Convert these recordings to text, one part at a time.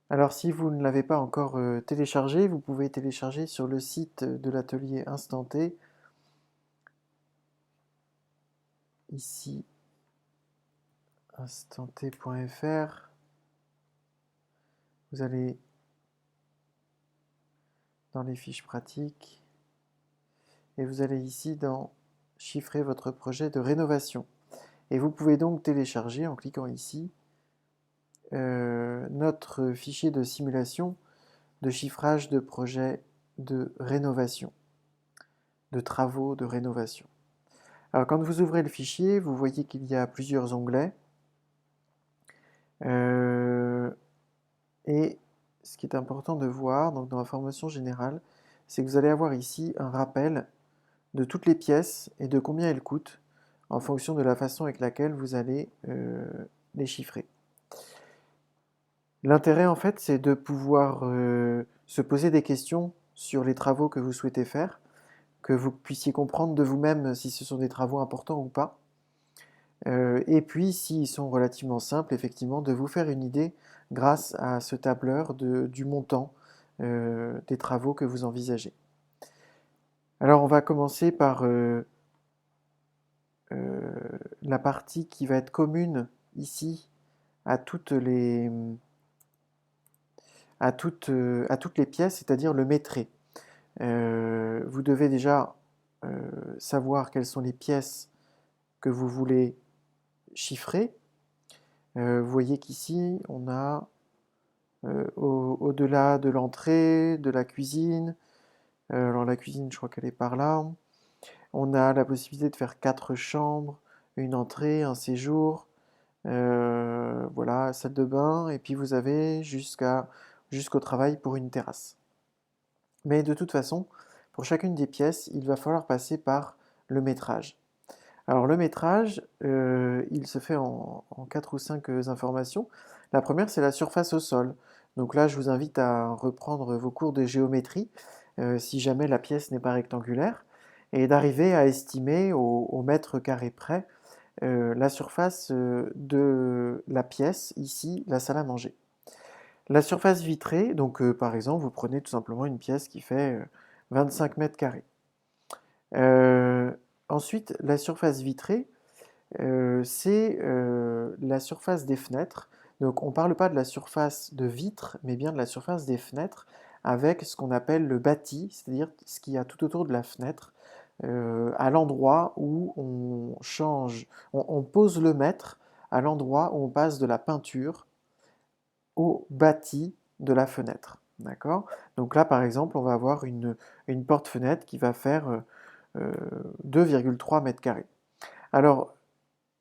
Alors si vous ne l'avez pas encore téléchargé, vous pouvez télécharger sur le site de l'atelier Instant T, ici instantt.fr. Vous allez dans les fiches pratiques et vous allez ici dans chiffrer votre projet de rénovation. Et vous pouvez donc télécharger en cliquant ici notre fichier de simulation de chiffrage de projet de rénovation, de travaux de rénovation. Alors quand vous ouvrez le fichier, vous voyez qu'il y a plusieurs onglets. Et ce qui est important de voir, donc dans la formation générale, c'est que vous allez avoir ici un rappel de toutes les pièces et de combien elles coûtent en fonction de la façon avec laquelle vous allez les chiffrer. L'intérêt en fait, c'est de pouvoir se poser des questions sur les travaux que vous souhaitez faire, que vous puissiez comprendre de vous-même si ce sont des travaux importants ou pas. Et puis, s'ils sont relativement simples, effectivement, de vous faire une idée grâce à ce tableur du montant des travaux que vous envisagez. Alors, on va commencer par la partie qui va être commune ici à toutes les, à toutes les pièces, c'est-à-dire le métré. Vous devez déjà savoir quelles sont les pièces que vous voulez chiffrer. Vous voyez qu'ici, on a au-delà de l'entrée, de la cuisine. Alors la cuisine, je crois qu'elle est par là. On a la possibilité de faire 4 chambres, une entrée, un séjour, voilà, salle de bain, et puis vous avez jusqu'au travail pour une terrasse. Mais de toute façon, pour chacune des pièces, il va falloir passer par le métrage. Alors le métrage, il se fait en 4 ou 5 informations. La première, c'est la surface au sol. Donc là, je vous invite à reprendre vos cours de géométrie, si jamais la pièce n'est pas rectangulaire, et d'arriver à estimer au mètre carré près la surface de la pièce, ici, la salle à manger. La surface vitrée, donc par exemple, vous prenez tout simplement une pièce qui fait 25 mètres carrés. Euh, Ensuite, la surface vitrée, c'est la surface des fenêtres. Donc on ne parle pas de la surface de vitre, mais bien de la surface des fenêtres avec ce qu'on appelle le bâti, c'est-à-dire ce qu'il y a tout autour de la fenêtre, à l'endroit où on change, on pose le mètre à l'endroit où on passe de la peinture au bâti de la fenêtre. D'accord? Donc là, par exemple, on va avoir une porte-fenêtre qui va faire 2,3 mètres carrés. Alors,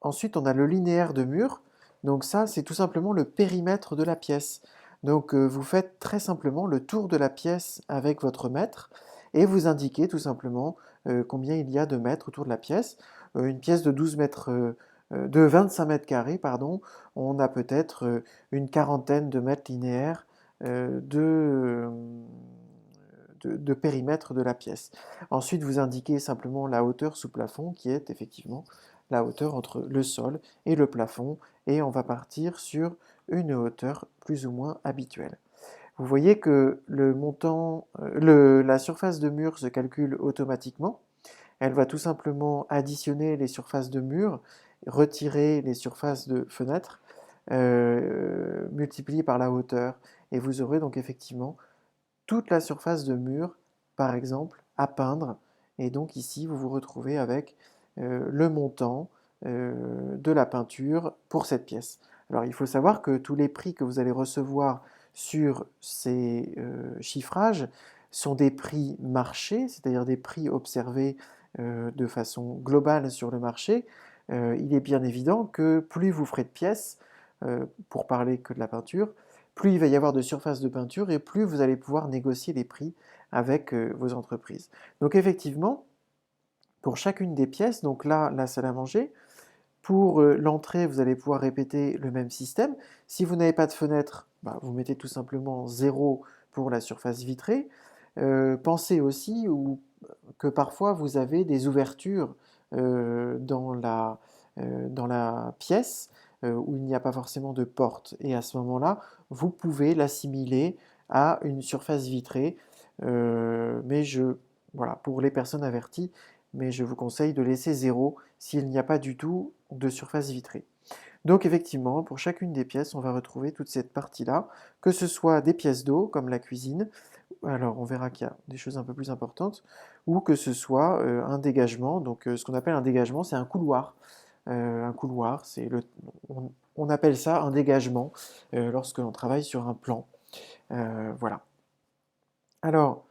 ensuite, on a le linéaire de mur. Donc ça, c'est tout simplement le périmètre de la pièce. Donc vous faites très simplement le tour de la pièce avec votre mètre et vous indiquez tout simplement combien il y a de mètres autour de la pièce. Une pièce de 12 mètres, de 25 mètres carrés, pardon, on a peut-être une quarantaine de mètres linéaires de périmètre de la pièce. Ensuite, vous indiquez simplement la hauteur sous plafond qui est effectivement la hauteur entre le sol et le plafond et on va partir sur une hauteur plus ou moins habituelle. Vous voyez que le montant, la surface de mur se calcule automatiquement. Elle va tout simplement additionner les surfaces de mur, retirer les surfaces de fenêtres, multiplier par la hauteur et vous aurez donc effectivement toute la surface de mur, par exemple, à peindre. Et donc ici, vous vous retrouvez avec le montant de la peinture pour cette pièce. Alors il faut savoir que tous les prix que vous allez recevoir sur ces chiffrages sont des prix marché, c'est-à-dire des prix observés de façon globale sur le marché. Il est bien évident que plus vous ferez de pièces, pour parler que de la peinture, plus il va y avoir de surface de peinture et plus vous allez pouvoir négocier les prix avec vos entreprises. Donc effectivement, pour chacune des pièces, donc là, la salle à manger, pour l'entrée, vous allez pouvoir répéter le même système. Si vous n'avez pas de fenêtre, bah, vous mettez tout simplement 0 pour la surface vitrée. Pensez aussi que parfois vous avez des ouvertures dans la pièce où il n'y a pas forcément de porte. Et à ce moment-là, vous pouvez l'assimiler à une surface vitrée, mais voilà, pour les personnes averties, mais je vous conseille de laisser 0 s'il n'y a pas du tout de surface vitrée. Donc effectivement, pour chacune des pièces, on va retrouver toute cette partie-là, que ce soit des pièces d'eau, comme la cuisine, alors on verra qu'il y a des choses un peu plus importantes, ou que ce soit un dégagement. Donc ce qu'on appelle un dégagement, c'est un couloir. Un couloir, on appelle ça un dégagement lorsque l'on travaille sur un plan. Voilà. Alors,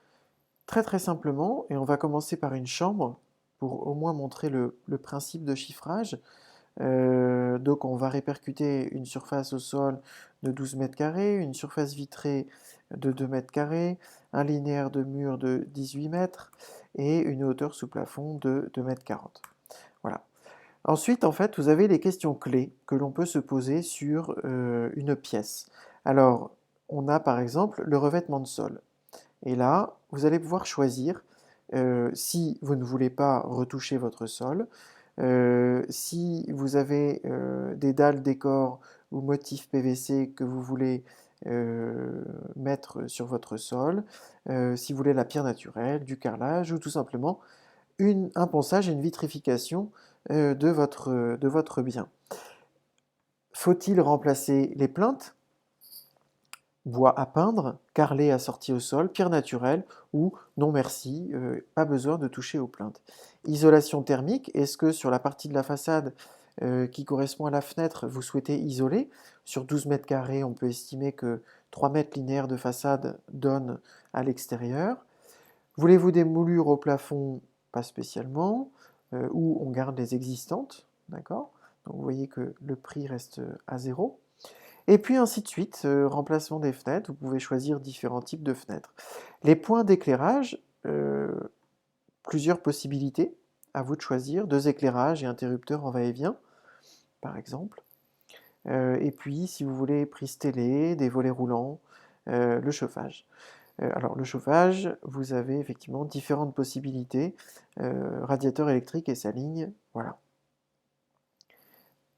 très très simplement, et on va commencer par une chambre, pour au moins montrer le principe de chiffrage. Donc on va répercuter une surface au sol de 12 mètres carrés, une surface vitrée de 2 mètres carrés, un linéaire de mur de 18 mètres et une hauteur sous plafond de 2 mètres 40. Voilà. Ensuite, en fait, vous avez les questions clés que l'on peut se poser sur une pièce. Alors, on a par exemple le revêtement de sol. Et là, vous allez pouvoir choisir si vous ne voulez pas retoucher votre sol, si vous avez des dalles décor ou motifs PVC que vous voulez mettre sur votre sol, si vous voulez la pierre naturelle, du carrelage ou tout simplement un ponçage et une vitrification de votre bien. Faut-il remplacer les plinthes, bois à peindre, carrelé assorti au sol, pierre naturelle ou non merci, pas besoin de toucher aux plinthes. Isolation thermique, est-ce que sur la partie de la façade qui correspond à la fenêtre, vous souhaitez isoler? Sur 12 mètres carrés, on peut estimer que 3 mètres linéaires de façade donnent à l'extérieur. Voulez-vous des moulures au plafond? Pas spécialement, ou on garde les existantes, d'accord? Donc vous voyez que le prix reste à 0. Et puis ainsi de suite, remplacement des fenêtres, vous pouvez choisir différents types de fenêtres. Les points d'éclairage, plusieurs possibilités, à vous de choisir, 2 éclairages et interrupteurs en va-et-vient, par exemple. Et puis si vous voulez prise télé, des volets roulants, le chauffage. Alors le chauffage, vous avez effectivement différentes possibilités, radiateur électrique et sa ligne, voilà.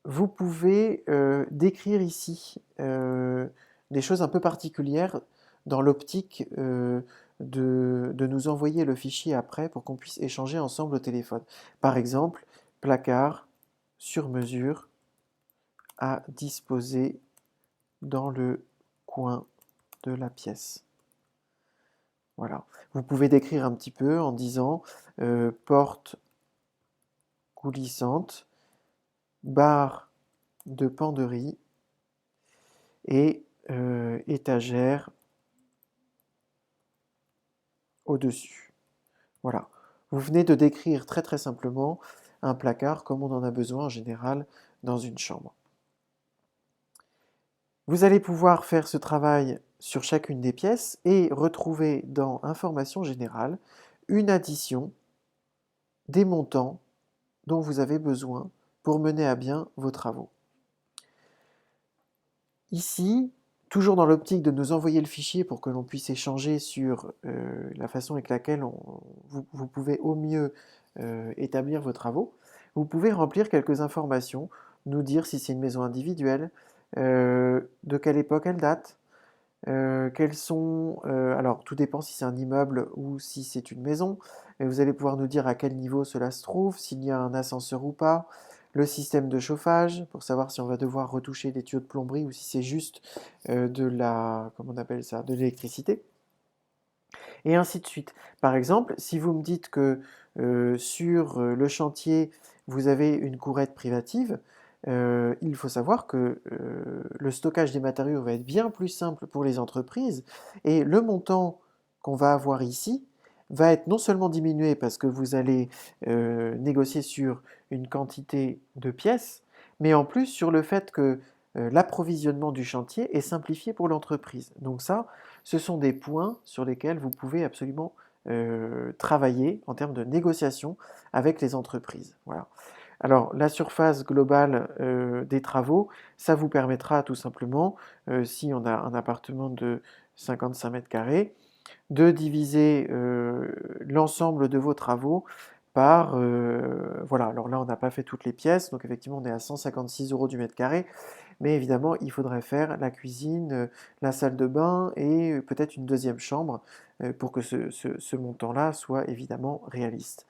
Vous pouvez décrire ici des choses un peu particulières dans l'optique de nous envoyer le fichier après pour qu'on puisse échanger ensemble au téléphone. Par exemple, placard sur mesure à disposer dans le coin de la pièce. Voilà. Vous pouvez décrire un petit peu en disant porte coulissante, barre de penderie et étagère au-dessus. Voilà. Vous venez de décrire très très simplement un placard comme on en a besoin en général dans une chambre. Vous allez pouvoir faire ce travail sur chacune des pièces et retrouver dans Informations générales une addition des montants dont vous avez besoin pour mener à bien vos travaux. Ici, toujours dans l'optique de nous envoyer le fichier pour que l'on puisse échanger sur la façon avec laquelle vous pouvez au mieux établir vos travaux, vous pouvez remplir quelques informations, nous dire si c'est une maison individuelle, de quelle époque elle date, alors tout dépend si c'est un immeuble ou si c'est une maison, et vous allez pouvoir nous dire à quel niveau cela se trouve, s'il y a un ascenseur ou pas, le système de chauffage, pour savoir si on va devoir retoucher des tuyaux de plomberie ou si c'est juste comment on appelle ça, de l'électricité, et ainsi de suite. Par exemple, si vous me dites que sur le chantier, vous avez une courette privative, il faut savoir que le stockage des matériaux va être bien plus simple pour les entreprises et le montant qu'on va avoir ici va être non seulement diminué parce que vous allez négocier sur une quantité de pièces, mais en plus sur le fait que l'approvisionnement du chantier est simplifié pour l'entreprise. Donc ça, ce sont des points sur lesquels vous pouvez absolument travailler en termes de négociation avec les entreprises. Voilà. Alors, la surface globale des travaux, ça vous permettra tout simplement, si on a un appartement de 55 mètres carrés, de diviser l'ensemble de vos travaux par, voilà, alors là on n'a pas fait toutes les pièces, donc effectivement on est à 156 € du mètre carré, mais évidemment, il faudrait faire la cuisine, la salle de bain et peut-être une deuxième chambre pour que ce montant-là soit évidemment réaliste.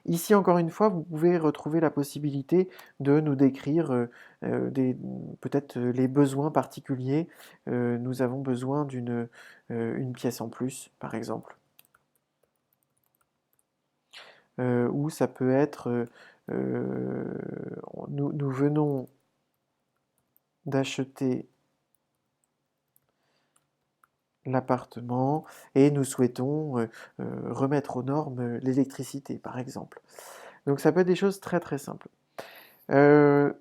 Ici, encore une fois, vous pouvez retrouver la possibilité de nous décrire peut-être les besoins particuliers. Nous avons besoin d'une une pièce en plus, par exemple. Ou ça peut être, nous venons d'acheter l'appartement et nous souhaitons remettre aux normes l'électricité, par exemple. Donc ça peut être des choses très très simples. Euh,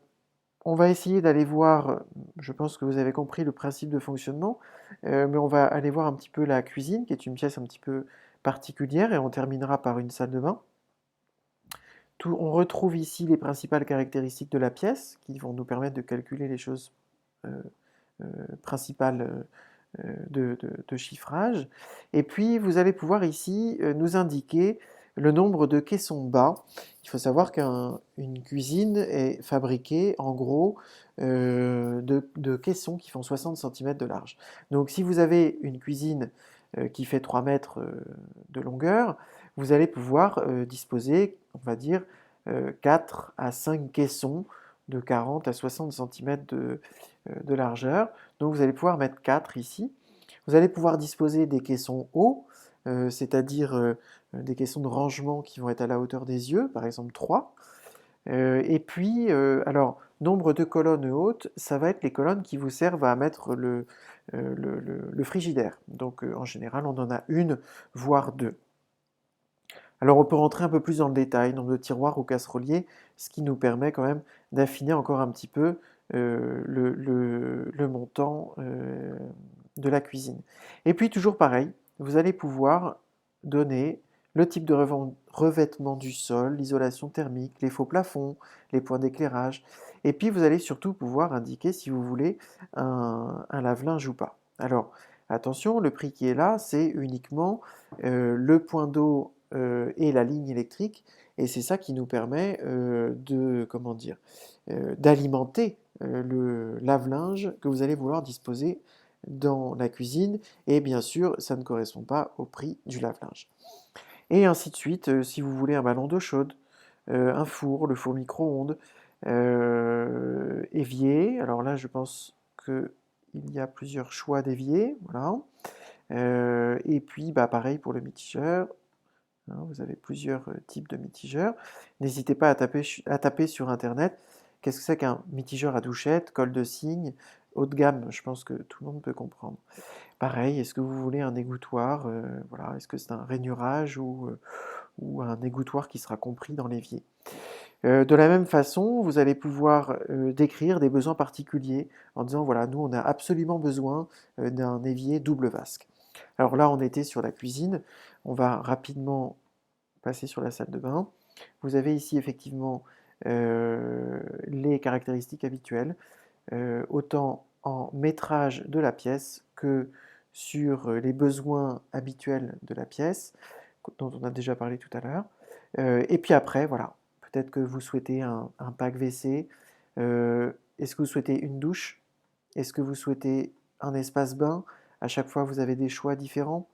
on va essayer d'aller voir, je pense que vous avez compris le principe de fonctionnement, mais on va aller voir un petit peu la cuisine, qui est une pièce un petit peu particulière, et on terminera par une salle de bain. On retrouve ici les principales caractéristiques de la pièce, qui vont nous permettre de calculer les choses euh, principales de chiffrage. Et puis, vous allez pouvoir ici nous indiquer le nombre de caissons bas. Il faut savoir qu'une cuisine est fabriquée en gros de caissons qui font 60 cm de large. Donc si vous avez une cuisine qui fait 3 mètres de longueur, vous allez pouvoir disposer, on va dire, 4 à 5 caissons de 40 à 60 cm de largeur. Donc vous allez pouvoir mettre 4 ici. Vous allez pouvoir disposer des caissons hauts, c'est-à-dire des caissons de rangement qui vont être à la hauteur des yeux, par exemple 3. Et puis, alors, nombre de colonnes hautes, ça va être les colonnes qui vous servent à mettre le frigidaire. Donc, en général, on en a une, voire deux. Alors, on peut rentrer un peu plus dans le détail, nombre de tiroirs ou casseroliers, ce qui nous permet quand même d'affiner encore un petit peu le montant de la cuisine. Et puis, toujours pareil, vous allez pouvoir donner le type de revêtement du sol, l'isolation thermique, les faux plafonds, les points d'éclairage. Et puis, vous allez surtout pouvoir indiquer si vous voulez un lave-linge ou pas. Alors, attention, le prix qui est là, c'est uniquement le point d'eau et la ligne électrique, et c'est ça qui nous permet de, comment dire, d'alimenter le lave-linge que vous allez vouloir disposer dans la cuisine, et bien sûr, ça ne correspond pas au prix du lave-linge. Et ainsi de suite, si vous voulez un ballon d'eau chaude, un four, le four micro-ondes, évier, alors là, je pense qu'il y a plusieurs choix d'évier, voilà. Et puis, bah, pareil pour le mitigeur, hein, vous avez plusieurs types de mitigeurs. N'hésitez pas à taper sur Internet. Qu'est-ce que c'est qu'un mitigeur à douchette, colle de cygne, haut de gamme? Je pense que tout le monde peut comprendre. Pareil, est-ce que vous voulez un égouttoir? Voilà, est-ce que c'est un rainurage ou un égouttoir qui sera compris dans l'évier? De la même façon, vous allez pouvoir décrire des besoins particuliers en disant, voilà, nous, on a absolument besoin d'un évier double vasque. Alors là, on était sur la cuisine. On va rapidement passer sur la salle de bain. Vous avez ici effectivement les caractéristiques habituelles, autant en métrage de la pièce que sur les besoins habituels de la pièce, dont on a déjà parlé tout à l'heure. Et puis après, voilà, peut-être que vous souhaitez un pack WC. Est-ce que vous souhaitez une douche? Est-ce que vous souhaitez un espace bain? À chaque fois, vous avez des choix différents.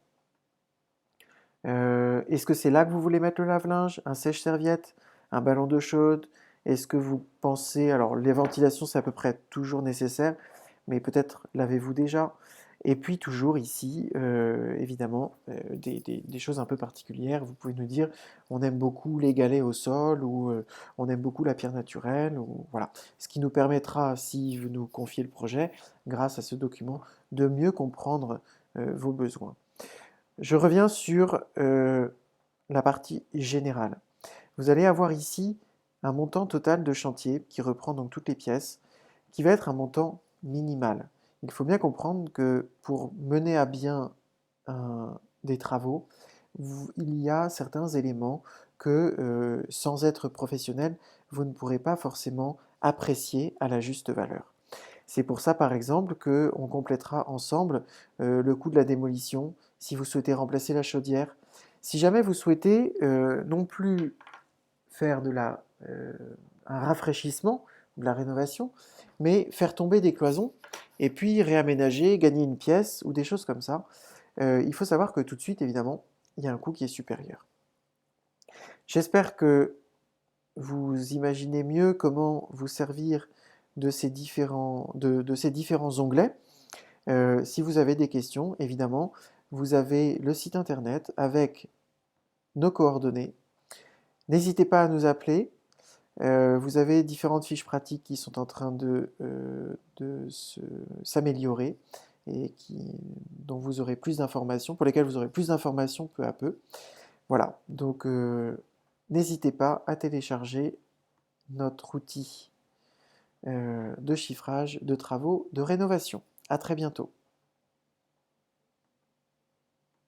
Est-ce que c'est là que vous voulez mettre le lave-linge? Un sèche-serviette? Un ballon d'eau chaude? Est-ce que vous pensez... Alors, les ventilations, c'est à peu près toujours nécessaire, mais peut-être l'avez-vous déjà? Et puis, toujours ici, évidemment, des choses un peu particulières. Vous pouvez nous dire, on aime beaucoup les galets au sol, ou on aime beaucoup la pierre naturelle, ou voilà. Ce qui nous permettra, si vous nous confiez le projet, grâce à ce document, de mieux comprendre vos besoins. Je reviens sur la partie générale. Vous allez avoir ici un montant total de chantier qui reprend donc toutes les pièces, qui va être un montant minimal. Il faut bien comprendre que pour mener à bien des travaux, il y a certains éléments que, sans être professionnel, vous ne pourrez pas forcément apprécier à la juste valeur. C'est pour ça, par exemple, qu'on complétera ensemble le coût de la démolition, si vous souhaitez remplacer la chaudière. Si jamais vous souhaitez non plus faire un rafraîchissement, la rénovation, mais faire tomber des cloisons et puis réaménager, gagner une pièce ou des choses comme ça. Il faut savoir que tout de suite, évidemment, il y a un coût qui est supérieur. J'espère que vous imaginez mieux comment vous servir de ces différents onglets. Si vous avez des questions, évidemment, vous avez le site internet avec nos coordonnées. N'hésitez pas à nous appeler. Vous avez différentes fiches pratiques qui sont en train de s'améliorer et dont vous aurez plus d'informations, pour lesquelles vous aurez plus d'informations peu à peu. Voilà, donc n'hésitez pas à télécharger notre outil de chiffrage de travaux de rénovation. À très bientôt.